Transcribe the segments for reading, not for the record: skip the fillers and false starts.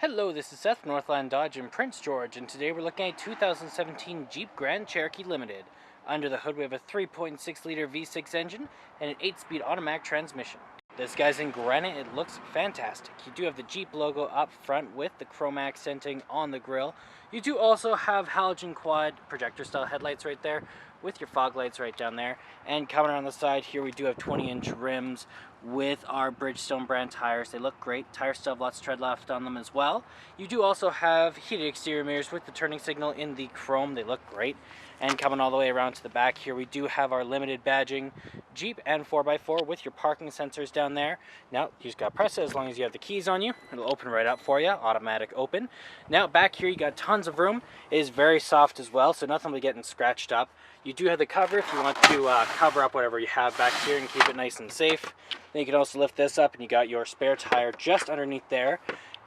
Hello, this is Seth, Northland Dodge in Prince George, and today we're looking at 2017 Jeep Grand Cherokee Limited. Under the hood we have a 3.6 liter V6 engine and an 8-speed automatic transmission. This guy's in granite. It looks fantastic. You do have the Jeep logo up front with the chrome accenting on the grille. You do also have halogen quad projector style headlights right there with your fog lights right down there. And coming around the side here we do have 20-inch rims with our Bridgestone brand tires. They look great. Tires still have lots of tread left on them as well. You do also have heated exterior mirrors with the turning signal in the chrome. They look great. And coming all the way around to the back here, we do have our limited badging Jeep and 4x4 with your parking sensors down there. Now, you just gotta press it as long as you have the keys on you. It'll open right up for you, automatic open. Now, back here, you got tons of room. It is very soft as well, so nothing will be getting scratched up. You do have the cover if you want to cover up whatever you have back here and keep it nice and safe. Then you can also lift this up and you got your spare tire just underneath there.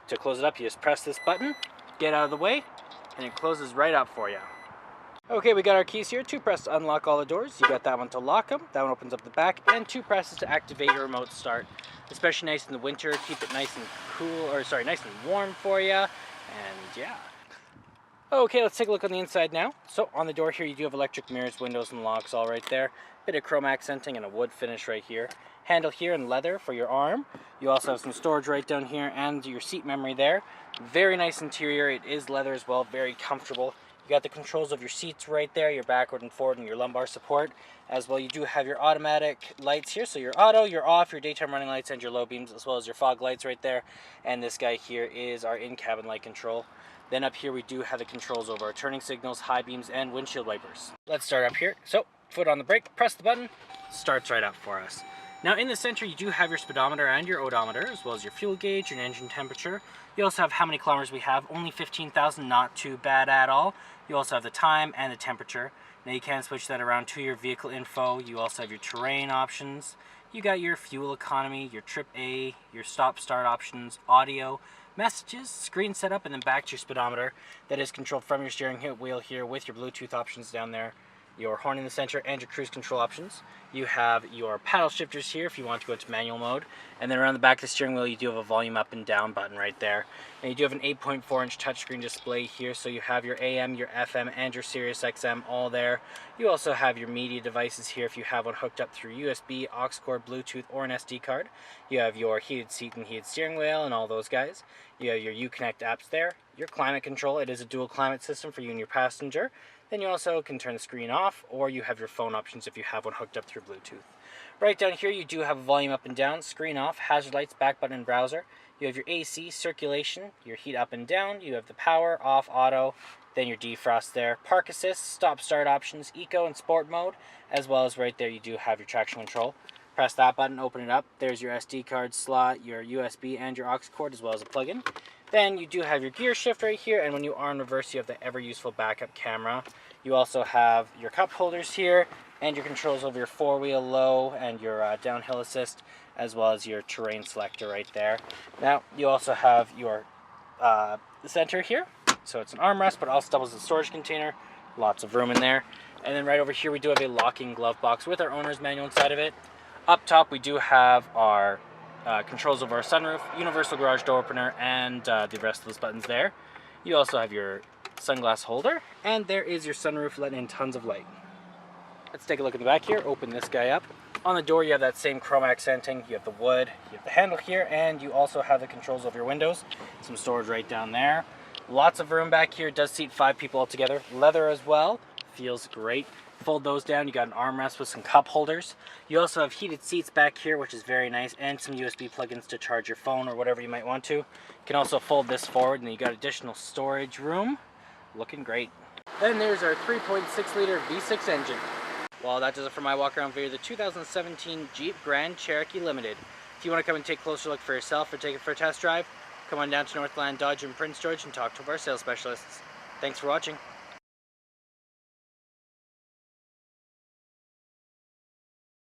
To close it up, you just press this button, get out of the way, and it closes right up for you. Okay, we got our keys here. 2 presses to unlock all the doors. You got that one to lock them. That one opens up the back, and 2 presses to activate your remote start. Especially nice in the winter. Keep it nice and cool, or sorry, nice and warm for you. And yeah. Okay, let's take a look on the inside now. So on the door here, you do have electric mirrors, windows, and locks all right there. Bit of chrome accenting and a wood finish right here. Handle here in leather for your arm. You also have some storage right down here and your seat memory there. Very nice interior. It is leather as well. Very comfortable. You got the controls of your seats right there, your backward and forward, and your lumbar support. As well, you do have your automatic lights here. So your auto, your off, your daytime running lights, and your low beams, as well as your fog lights right there. And this guy here is our in-cabin light control. Then up here, we do have the controls over our turning signals, high beams, and windshield wipers. Let's start up here. So, foot on the brake, press the button, starts right up for us. Now in the center, you do have your speedometer and your odometer, as well as your fuel gauge and engine temperature. You also have how many kilometers we have, only 15,000, not too bad at all. You also have the time and the temperature. Now you can switch that around to your vehicle info. You also have your terrain options. You got your fuel economy, your trip A, your stop start options, audio, messages, screen setup, and then back to your speedometer. That is controlled from your steering wheel here with your Bluetooth options down there. Your horn in the center, and your cruise control options. You have your paddle shifters here if you want to go into manual mode. And then around the back of the steering wheel, you do have a volume up and down button right there. And you do have an 8.4-inch touchscreen display here, so you have your AM, your FM, and your Sirius XM all there. You also have your media devices here if you have one hooked up through USB, aux cord, Bluetooth, or an SD card. You have your heated seat and heated steering wheel and all those guys. You have your Uconnect apps there. Your climate control, it is a dual climate system for you and your passenger. Then you also can turn the screen off, or you have your phone options if you have one hooked up through Bluetooth. Right down here, you do have a volume up and down, screen off, hazard lights, back button, and browser. You have your AC, circulation, your heat up and down. You have the power, off, auto, then your defrost there. Park assist, stop start options, eco and sport mode, as well as right there you do have your traction control. Press that button, open it up. There's your SD card slot, your USB, and your aux cord, as well as a plug-in. Then you do have your gear shift right here, and when you are in reverse, you have the ever-useful backup camera. You also have your cup holders here, and your controls over your 4-wheel low and your downhill assist, as well as your terrain selector right there. Now, you also have your center here. So it's an armrest, but also doubles as a storage container. Lots of room in there. And then right over here, we do have a locking glove box with our owner's manual inside of it. Up top, we do have our controls over our sunroof, universal garage door opener, and the rest of those buttons there. You also have your sunglass holder, and there is your sunroof letting in tons of light. Let's take a look at the back here. Open this guy up. On the door, you have that same chrome accenting. You have the wood, you have the handle here, and you also have the controls over your windows. Some storage right down there. Lots of room back here. It does seat 5 people altogether. Leather as well. Feels great. Fold those down. You got an armrest with some cup holders. You also have heated seats back here, which is very nice, and some USB plugins to charge your phone or whatever you might want to. You can also fold this forward, and then you got additional storage room. Looking great. Then there's our 3.6 liter V6 engine. Well, that does it for my walk around video of the 2017 Jeep Grand Cherokee Limited. If you want to come and take a closer look for yourself or take it for a test drive, come on down to Northland Dodge in Prince George and talk to our sales specialists. Thanks for watching.